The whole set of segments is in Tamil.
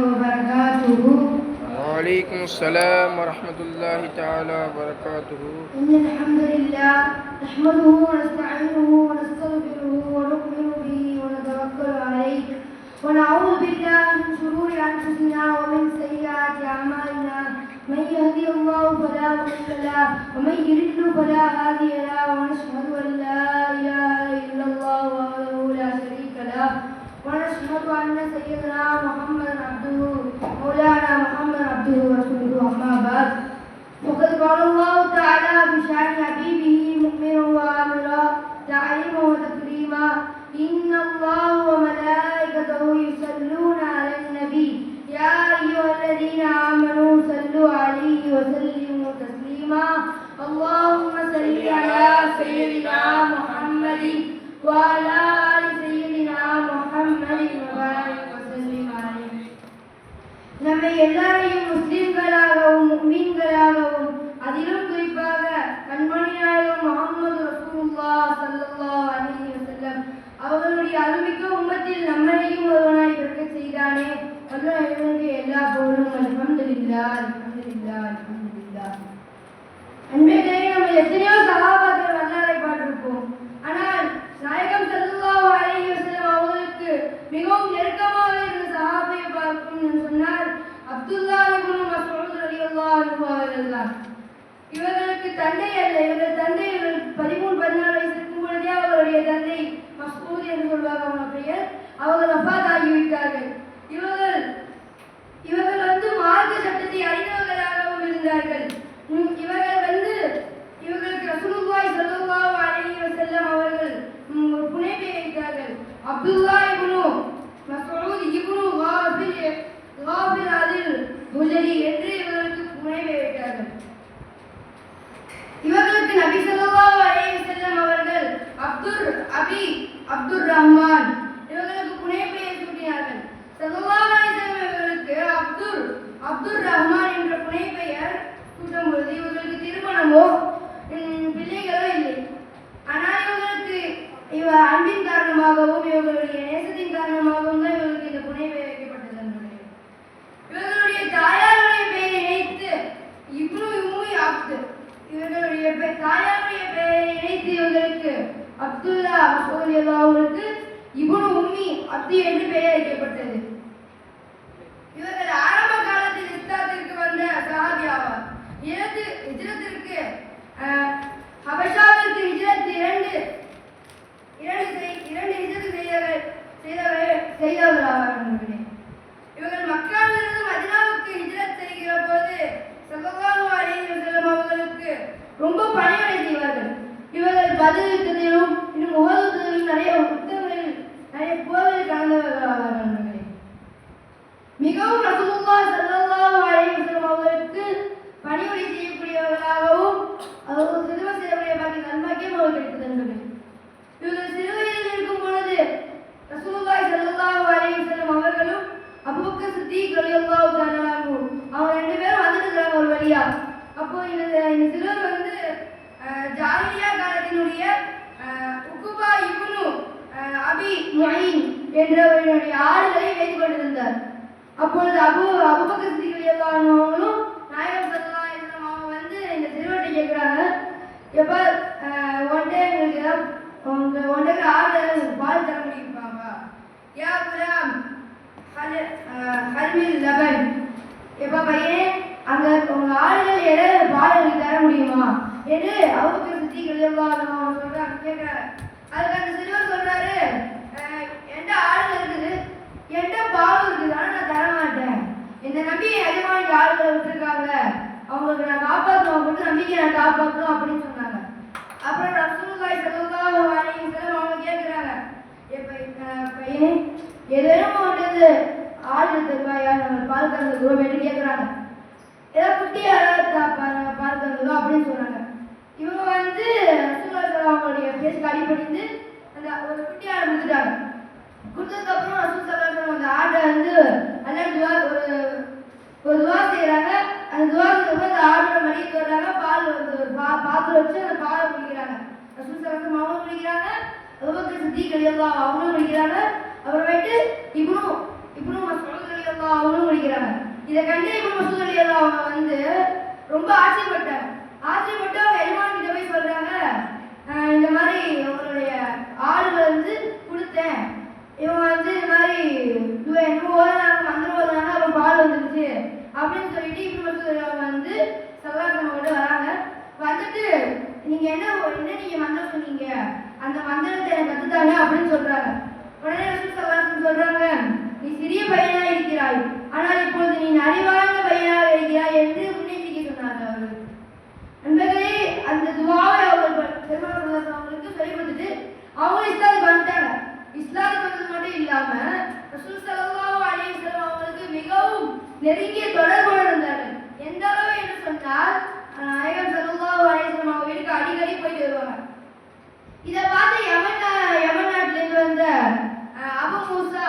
وبركاته. وعليكم السلام ورحمة الله تعالى وبركاته. إن الحمد لله نحمده ونستعينه ونستغفره ونؤمن به ونتوكل عليه ونعوذ بالله من شرور أنفسنا ومن سيئات أعمالنا. من يهدي الله فلا مضل له ومن يضلل فلا هادي له ونشهد أن لا إله إلا الله وحده لا شريك له ونشهد أن سيدنا محمدا عبده مولانا محمد عبده ورسوله. أما بعد وقد قال الله تعالى بشأن حبيبه مؤمنا وآمرا تعليما وتكريما إن الله وملائكته يصلون على النبي يا أيها الذين آمنوا صلوا عليه وسلموا تسليما. اللهم صل على سيدنا محمد وعلى آل سيدنا محمد وبارك وسلم عليه. நம்மை எல்லாரையும் முஸ்லிம்களாகவும் முஃமின்களாகவும் அதிலும் குறிப்பாக கண்மணி நாயகம் முஹம்மது ரசூலுல்லாஹ் ஸல்லல்லாஹு அலைஹி வஸல்லம் அவர்களுடைய அருள்மிக்க உம்மத்தில் நம்மையும் ஒருவனாய் பிறக்கச் செய்தானே. அல்லாஹ்விற்கு எல்லா புகழும். அல்ஹம்துலில்லாஹ் அல்ஹம்துலில்லாஹ் அல்ஹம்துலில்லாஹ். அன்பிலே நம்ம எத்தனையோ சஹாபாக்கள் வரலாறை பார்த்திருப்போம். ஆனால் நாயகம் ஸல்லல்லாஹு அலைஹி வஸல்லம் அவர்களுக்கு மிகவும் நெருக்கமாக இருந்த சஹாபியை பார்க்கணும்னு சொன்னால் அப்துல்லாஹ் இப்னு மஸ்ஊத் ரலியல்லாஹு அன்ஹு அவர்கள்தான். இவர்களுக்கு தந்தை அல்ல, இவர்கள் தந்தை 13-14 வயசு இருக்கும் பொழுதே அவர்களுடைய தந்தை மஸ்ஊத் என்று சொல்வாங்க அவங்க பெயர். அவர்கள் வஃபாத் ஆகிவிட்டார்கள். இவர்கள் மார்க்க சட்டத்தை அறிந்தவர்களாகவும் இருந்தார்கள். இவர்களுக்கு ரசூலுல்லாஹி ஸல்லல்லாஹு அலைஹி வஸல்லம் அவர்கள் ஒரு புனைப்பை வைத்தார்கள். அப்துல்லாஹ் இப்னு மஸ்ஊத் இப்னு காஃபிர் அதில் புஜரி என்று இவர்களுக்கு புனைப்பை வைத்தார்கள். இவர்களுக்கு நபி ஸல்லல்லாஹு அலைஹி வஸல்லம் அவர்கள் அப்துர் ரஹ்மான் இவர்களுக்கு புனைப்பெயரை சூட்டினார்கள். ஸல்லல்லாஹு அலைஹி வஸல்லம் இவர்களுக்கு அப்துர் ரஹ்மான் என்ற புனைப்பெயர் சூட்டும் பொழுது இவர்களுக்கு திருமணமோ பிள்ளைகளோ இல்லை. ஆனால் இவர் அன்பின் காரணமாகவும் இவர்களுடைய நேசத்தின் காரணமாகவும் தான் இவர்களுக்கு இந்த புனைப்பெயர் வைக்கப்பட்டது. இவர்களுடைய தாயாருடைய பெயரை இணைத்து இப்னு உம்மி அப்து இவர்களுடைய தாயாருடைய பெயரை இணைத்து இவர்களுக்கு அப்துல்லா அவர்களுக்கு இப்னு உம்மி அப்து என்று பெயர் வைக்கப்பட்டது. இவர்கள் ஆரம்ப காலத்தில் இஸ்லாத்திற்கு வந்த சஹாபி ஆவார். ஹிஜ்ரத்திற்கு ஹபஷாவிற்கு ஹிஜ்ரத் இரண்டு ஹிஜ்ரத் செய்தவர்கள் ஆவார்கள். இவர்கள் மக்காவிலிருந்து மதீனாவுக்கு ஹிஜ்ரத் செய்கிற போது ஸல்லல்லாஹு அலைஹி வஸல்லம் அவர்களுக்கு ரொம்ப பணிவிடை செய்வார்கள். இவர்கள் பத்ர் யுத்தத்திலும் இன்னும் உஹது யுத்தத்திலும் நிறைய போரில் கலந்தவர்கள் ஆவார்கள். மிகவும் ரசூலுல்லாஹி ஸல்லல்லாஹு அலைஹி வஸல்லம் அவர்களுக்கு பணிவிடை செய்யக்கூடியவர்களாகவும் அவர்கள் சிறுவ சேவையை பார்க்க நன்மைக்கும் அவர்கள் கிடைத்தது. இவர்கள் சிறுவயதில் இருக்கும் பொழுது ரசூலுல்லாஹி ஸல்லல்லாஹு அலைஹி வஸல்லம் அவர்களும் அபூபக்கர் சித்திக் ரலியல்லாஹு தஆலா அன்ஹு அவங்க ரெண்டு பேரும் வந்துட்டாங்க ஒரு வழியா. அப்போ இந்த சிறுவர் ஜாஹிலியா காலத்தினுடைய உக்குபா இப்னு அபி முஐன் என்றவருடைய ஆடுகளை வைத்துக் கொண்டிருந்தார். அப்பொழுது அபூபக்கர் சித்திக் ரலியல்லாஹு அன்ஹு அவங்களும் நாயகம் ஸல்லல்லாஹு அலைஹி வஸல்லம் அவங்க இந்த சிறுவர்கிட்ட கேட்குறாங்க, எப்போ ஒன்றை ஆடு பால் தர முடியுமாப்பா? யா குலாம் ஹல்மில் லபன், எப்போ பையனே அங்க உங்க ஆடுகள் ஏதாவது பால் தர முடியுமா என்று அபூபக்கர் சித்திக் ரலியல்லாஹு அன்ஹு சொல்றாங்க கேட்கிறாரு. அதுக்கு அந்த சிறுவர் சொல்றாரு, என்கிட்ட ஆடுகள் இருக்குது, என்கிட்ட பால் இருக்குது, ஆனால் நான் தர மாட்டேன். இந்த நம்பிக்கை அதிகமாக ஆடுகளை விட்டுருக்காங்க, அவங்களுக்கு நான் காப்பாற்றணும், அவங்களுக்கு நம்பிக்கை நான் காப்பாற்றணும் அப்படின்னு சொன்னாங்க. அப்புறம் ரசூலுல்லாஹி ஸல்லல்லாஹு அலைஹி வஸல்லம் அவங்க கேட்குறாங்க, பையனே ஏதேனும் ஒன்று ஆடு தருவாயா, நம்ம பால் கறந்துக்கிறோம் அப்படின்னு கேட்குறாங்க. ஏதோ குட்டி பால் கறந்துதோ அப்படின்னு சொன்னாங்க. இவங்க ரசூலுல்லாஹி அவங்களுடைய பேசுக்கு அடிபடிந்து அந்த ஒரு குட்டி ஆடை கொடுத்துட்டாங்க. கொடுத்ததுக்கப்புறம் ரசூலுல்லாஹி அந்த ஆடை நல்லா ஒரு துவா செய்கிறாங்க. அந்த துவாக்கு அந்த ஆடோட மடிக்கு வர்றாங்க, பால் ஒரு பாத்திரம் வச்சு அந்த பாலை குடிக்கிறாங்க. ரசூலுல்லாஹி அவங்களும் குடிக்கிறாங்க, அபூபக்கர் சித்திக் ரலியல்லாஹு அவங்களும் குடிக்கிறாங்க. அப்புறமேட்டு இப்னு மஸ்ஊத் ரலியல்லாஹு அன்ஹு முடிக்கிறாங்க. இதை கண்டு இப்னு மஸ்ஊத் ரலியல்லாஹு அன்ஹு வந்து ரொம்ப ஆச்சரியப்பட்டாங்க. ஆச்சரியப்பட்டு அவங்க எஜமான் கிட்ட போய் சொல்றாங்க, இந்த மாதிரி அவங்களுடைய ஆடுகளை வந்து கொடுத்தேன், இவங்க வந்து இந்த மாதிரி என்னமோ ஓதுனாங்க, மந்திரம் ஓதுனாங்க, அப்புறம் பால் வந்துருச்சு அப்படின்னு சொல்லிட்டு இப்னு மஸ்ஊத் ரலியல்லாஹு அன்ஹு வந்து ஸல்லல்லாஹு அலைஹி வஸல்லம் வராங்க. வந்துட்டு நீங்க என்ன நீங்க மந்திரம் சொன்னீங்க, அந்த மந்திரத்தை எனக்கு கத்துத்தாங்க அப்படின்னு சொல்றாங்க. உடனே ரசூல் ஸல்லல்லாஹு அலைஹி வஸல்லம் சொல்றாங்க, நீ சிறிய பையனாக இருக்கிறாய், ஆனால் இப்பொழுது நீ அறிவார்ந்த பையனாக இருக்கிறாய் என்று முன்னெச்சரிக்கை சொன்னாங்க அவர்கள். நண்பர்களே, அந்த துவாவை அவர்கள் பெருமாள் அவங்களுக்கு சொல்லிக் கொடுத்துட்டு அவங்க இஸ்லாத்துக்கு வந்துட்டாங்க. இஸ்லாத்துக்கு வந்தது மட்டும் இல்லாம ரசூல் ஸல்லல்லாஹு அலைஹி வஸல்லம் அவங்களுக்கு மிகவும் நெருங்கிய தொடர்போடு இருந்தார்கள். எந்த அளவு என்று சொன்னால் நாயகம் ஸல்லல்லாஹு அலைஹி வஸல்லம் அவங்க வீட்டுக்கு அடிக்கடி போயிட்டு வருவாங்க. இதை பார்த்து யமன் நாட்டிலிருந்து வந்த அபு மூசா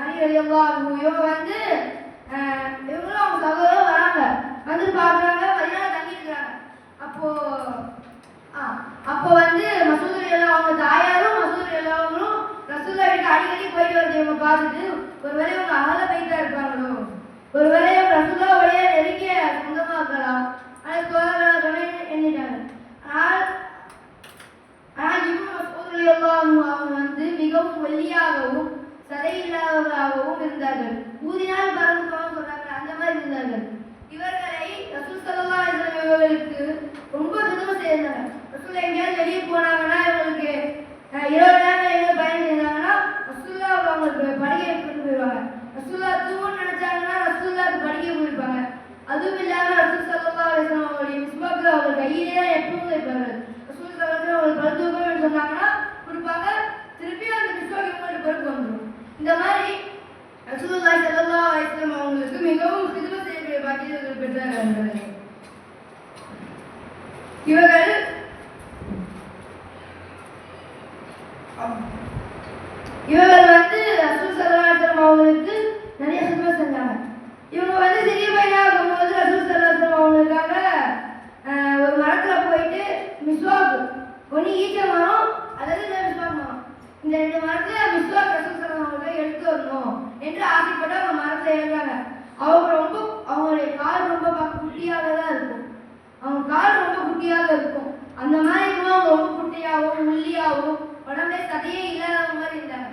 அலி ரலியல்லாஹு அன்ஹு இவங்க வந்து இவங்களும் அவங்க சகோதரரும் வராங்க. வந்து பார்க்குறாங்க, மதீனால தங்கி இருக்கிறாங்க. அப்போ வந்து மசூத் ரலியல்லாஹு அவங்க தாயாரும் மசூத் ரலியல்லாஹு ரசூலுல்லாஹ் வீட்டுக்கு அடிக்கடி போயிட்டு வந்து இவங்க பார்த்துட்டு ஒருவேளை இவங்க அகல பைத்தா இருப்பாங்களோ, ஒருவேளை இவங்க ரசூலுல்லாஹ் வழியா நெருங்கிய சொந்தமா இருக்கலாம், அது தோழர்களாக எண்ணிட்டாங்க. ஆனால் இப்னு மஸ்ஊத் ரலியல்லாஹு அன்ஹு அவங்க வந்து மிகவும் ஒல்லியாகவும் சதை இல்லாதவர்களாகவும் இருந்தார்கள். ஊதினால் பறந்து போக சொல்றாங்க, அந்த மாதிரி இருந்தார்கள். இவர்களை ரசூல் ஸல்லல்லாஹு அலைஹி வஸல்லம் இவர்களுக்கு ரொம்ப துன்பம் செய்தாங்க. ரசூல் எங்கேயாவது வெளியே போனாங்கன்னா இவங்களுக்கு 20 நேரம் எங்க பயணம் செய்தாங்கன்னா ரசூலுல்லாஹ் அவங்களுக்கு படுக்கையை கொண்டு போயிடுவாங்க. ரசூலுல்லாஹ் தூங்கணும்னு நினைச்சாங்கன்னா ரசூலுல்லாஹ்க்கு படுக்கையை போயிருப்பாங்க. அதுவும் இல்லாம ரசூல் ஸல்லல்லாஹு அலைஹி வஸல்லம் அவங்களுடைய மிஸ்வாக் அவர்கள் கையிலே தான் எப்பவும் வைப்பார்கள். ரசூல் ஸல்லல்லாஹு அலைஹி வஸல்லம் அவர்கள் படுத்துக்கணும்னு சொன்னாங்கன்னா கொடுப்பாங்க, திருப்பி அந்த மிஸ்வாக் இவங்களுக்கு பொறுப்பு வந்துடும். இந்த மாதிரி ரசூலுல்லாஹி ஸல்லல்லாஹு அலைஹி வஸல்லம் அவங்களுக்கு மிகவும் சிறுமை செய்யக்கூடிய பாக்கியங்கள் பெற்றார்கள். இவர்கள் வந்து ரசூல் ஸல்லல்லாஹு அலைஹி வஸல்லம் அவங்களுக்கு நிறைய சிறுமை செஞ்சாங்க. இவங்க வந்து சிறிய பையனாக இருக்கும்போது ரசூல் ஸல்லல்லாஹு அலைஹி வஸல்லம் அவங்களுக்காக ஒரு மரத்துல போயிட்டு மிஸ்வாக், ஒன்று ஈச்ச மரம் அல்லது மிஸ்வாக் மரம், இந்த 2 மரத்துல மிஸ்வாக் ரசூல் ஸல்லல்லாஹு அலைஹி வஸல்லம் எடுத்து வரணும் என்று ஆசைப்பட்டு அவங்க மரத்தை ஏறுறாங்க. அவங்களுடைய கால் ரொம்ப குட்டியாக தான் இருக்கும். அவங்க கால் ரொம்ப குட்டியாக இருக்கும். அந்த மாதிரி இருக்கும். அவங்க ரொம்ப குட்டியாகவும் ஒல்லியாகவும் உடம்புல சதையே இல்லாத மாதிரி இருந்தாங்க.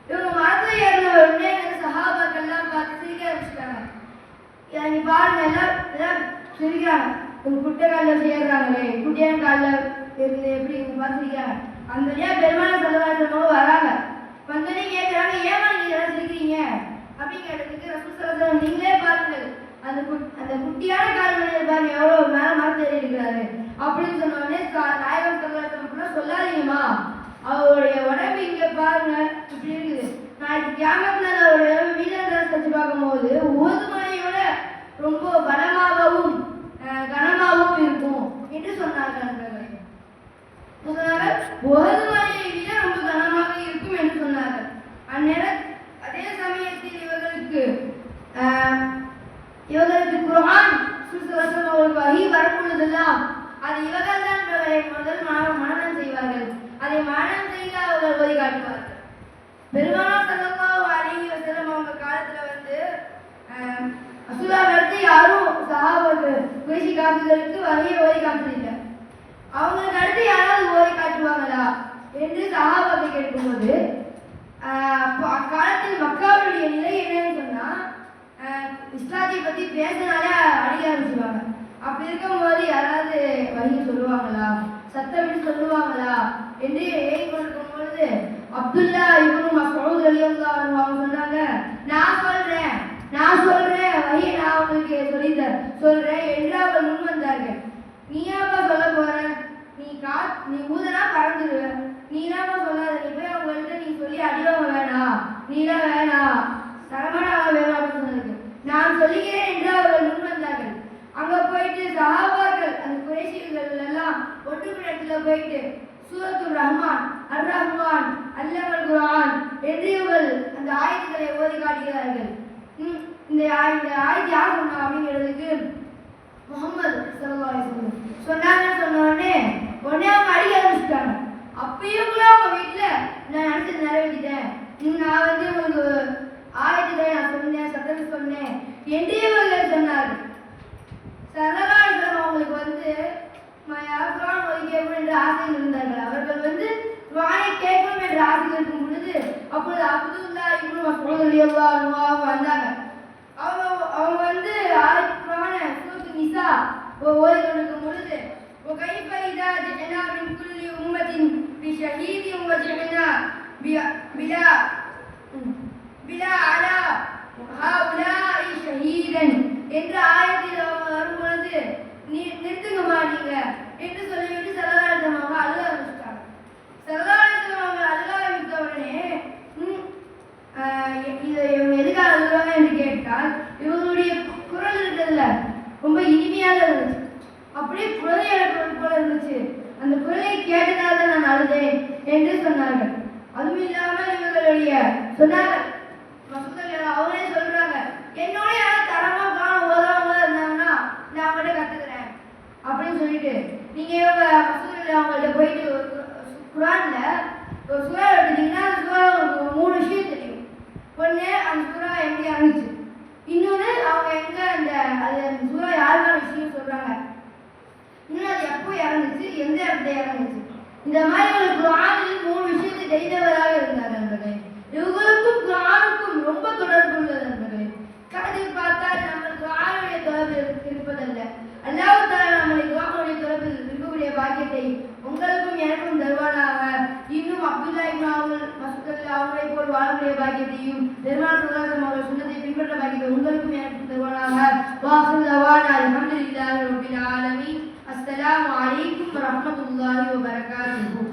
இவங்க மரத்துல ஏறின உடனே சஹாபாக்கள்லாம் பார்த்து சிரிக்க ஆரம்பிச்சிட்டாங்க. நீ பாருங்க, எல்லாம் சிரிக்கிறாங்க. உங்க குட்டை காலில் சேர்றாங்களே, குட்டியான காலில் இருந்து எப்படி இவங்க பார்த்து சிரிக்கிறாங்க. அந்த வழியா பெருமாள் ஸல்லல்லாஹு அலைஹி வஸல்லம் வராங்க. வந்தோடனே கேட்குறாங்க, ஏமா நீங்க எல்லாம் சிரிக்கிறீங்க அப்படின்னு கேட்டதுக்கு ரசூல் ஸல்லல்லாஹு அலைஹி வஸல்லம் நீங்களே பாருங்கள், அந்த குட்டியான கால் மனிதர் பாருங்க எவ்வளோ மேலே மரத்து ஏறி இருக்கிறாரு அப்படின்னு சொன்ன உடனே நாயகம் ஸல்லல்லாஹு அலைஹி வஸல்லம் சொல்லாதீங்கம்மா, அவருடைய உடம்பு இங்கே பாருங்க இப்படி இருக்குது. நாளைக்கு கியாமத் நாள் அவருடைய வீரர்கள் செஞ்சு பார்க்கும்போது உஹது மலையோட ரொம்ப பலமாகவும் கனமாகவும் இருக்கும் என்று சொன்னார்கள். உஹது மலையை விட ரொம்ப கனமாக இருக்கும் என்று சொன்னார்கள். அதே சமயத்தில் இவர்களுக்கு குர்ஆன் அவர்களுக்கு வஹி வரும்பொழுதெல்லாம் அது இவர்கள் தான் முதல் மனனம் செய்வார்கள். அதை மனனம் செய்து அவர்கள் ஓதி காட்டுவார்கள். பெருமானார் ஸல்லல்லாஹு அலைஹி வஸல்லம் அவங்க காலத்துல வந்து ரசூலுல்லாஹ் அடுத்து யாரும் சஹாபாக்கள் குறைஷி காஃபிர்களுக்கு வஹியை ஓதி காட்டுறதில்லை. அவங்களுக்கு அடுத்து யாராவது ஓதி காட்டுவாங்களா என்று சஹாபாக்கள் கேட்கும்போது அக்காலத்தில் மக்காவுடைய நிலை என்னன்னு சொன்னா இஸ்லாத்தை பத்தி பேசினாலே அடிக்க ஆரம்பிச்சுவாங்க. அப்படி இருக்கும்போது யாராவது வஹி சொல்லுவாங்களா, சத்தமிட்டு சொல்லுவாங்களா என்று ஏறி கொண்டிருக்கும் பொழுது அப்துல்லா இப்னு மஸ்ஊத் ரலியல்லாஹு அன்ஹு அவங்க சொன்னாங்க, நான் சொல்றேன் வஹி நான் உங்களுக்கு சொல்றேன் என்று அவர்கள் முன் வந்தார்கள். நீயாப்பா சொல்ல போற, நீ ஊதனா பறந்துடுவ, நீலாமா சொல்லாத, நீ போய் அவங்கள்ட்ட நீ சொல்லி அடிவாங்க வேணாம், நீலாம் வேணாம், தரமான வேணாம் அப்படின்னு சொன்னதுக்கு நான் சொல்லுகிறேன் என்று அவர்கள் முன் வந்தார்கள். அங்க போயிட்டு சஹாபாக்கள் அந்த குறைஷிகள் எல்லாம் ஒட்டுக்குள்ள இடத்துல போயிட்டு சூரத்துர் ரஹ்மான், அர் ரஹ்மான், அல்லமல் குர்ஆன் என்று இவர்கள் அந்த ஆயத்துக்களை ஓதி காட்டுகிறார்கள். இந்த ஆயத்தை யார் சொன்னா அப்படிங்கிறதுக்கு முஹம்மது ஸல்லல்லாஹு அலைஹி வஸல்லம் சொன்னாங்கன்னு சொன்ன உடனே அவங்க அடிக்க ஆரம்பிச்சிட்டாங்க. அப்பயும் கூட அவங்க வீட்டில் நான் நினைச்சது நிறைவேற்றிட்டேன், நான் வந்து உங்களுக்கு ஆயத்தை நான் சொன்னேன், சத்தத்தை சொன்னேன் என்று இவர்கள் சொன்னார்கள். சரலாளர்கள் அவங்களுக்கு வந்து குர்ஆன் ஒலிக்கணும் என்ற ஆசையில் இருந்தார்கள். அவர்கள் வந்து குர்ஆனை கேட்கணும் என்ற ஆசையில் இருக்கும் பொழுது அப்பொழுது அப்துல்லா இப்னு மஸ்ஊத் ரலியல்லாஹு அன்ஹு வந்தாங்க. அவங்க வந்து குர்ஆனை சூரத்து நிசா ஓதிக்கொண்டிருக்கும் பொழுது وكيف إذا جئنا من كل أمة بشهيد وجئنا بلا على هؤلاء شهيدا என்ற ஆயத்தில் அவங்க வரும் பொழுது நிறுத்துங்கம்மா நீங்க என்று சொல்லிவிட்டு ஸல்லல்லாஹு அவங்க அழுக ஆரம்பிச்சிட்டாங்க. ஸல்லல்லாஹு அவங்க அழுக ஆரம்பித்த உடனே இவங்க எதுக்காக அழுகுறாங்க என்று கேட்டால் இவங்களுடைய குரல் இருக்கிறதுல ரொம்ப இனிமையாக இருந்துச்சு, அப்படியே குழந்தை அழுகிறது போல இருந்துச்சு. அந்த குரலை கேட்டதால் தான் நான் அழுதேன் என்று சொன்னார்கள். அதுவும் இல்லாமல் இவர்களுடைய சொன்னார்கள் அவங்களே சொல்றாங்க, என்னோட யாரும் தரமா காண ஓதாம இருந்தாங்கன்னா நான் அவங்கள்ட்ட கத்துக்கிறேன் அப்படின்னு சொல்லிட்டு நீங்க இவங்க மசூதியில் அவங்கள்ட்ட போயிட்டு குர்ஆன்ல ஒரு சூறா எடுத்தீங்கன்னா அந்த சூறா 3 விஷயம் தெரியும். ஒன்று அந்த சூறா எப்படி இறங்குச்சு, இன்னொன்று அவங்க எங்க அந்த சூறா யாருக்கான விஷயம் சொல்றாங்க, இன்னும் அது எப்போ இறங்குச்சு, எந்த இடத்துல இறங்குச்சு. இந்த மாதிரி ஒரு குர்ஆனில் 3 விஷயத்தை தெரிந்தவராக இருந்தார் நண்பர்களே. இவங்களுக்கும் குர்ஆனுக்கும் ரொம்ப தொடர்பு உள்ளது நண்பர்களே. கடைசியில் பார்த்தால் நம்ம குர்ஆனுடைய தொடர்பு இருப்பதல்ல, அல்லாஹ் தஆலா நம்மளை குர்ஆனுடைய தொடர்பில் இருக்கக்கூடிய பாக்கியத்தை உங்களுக்கும் எனக்கும் தருவானாக. இன்னும் அப்துல்லா இப்னு மஸ்ஊத் அவர்களை போல் வாழக்கூடிய பாக்கியத்தையும் பெருமாள் ஸல்லல்லாஹு அலைஹி சுன்னத்தை பின்பற்ற பாக்கியத்தை உங்களுக்கும் எனக்கும் தருவானாக. வாஹிரு தவானா அல்ஹம்துலில்லாஹி ரப்பில் ஆலமீன். அஸ்ஸலாமு அலைக்கும் வரஹ்மத்துல்லாஹி வபரகாத்துஹு.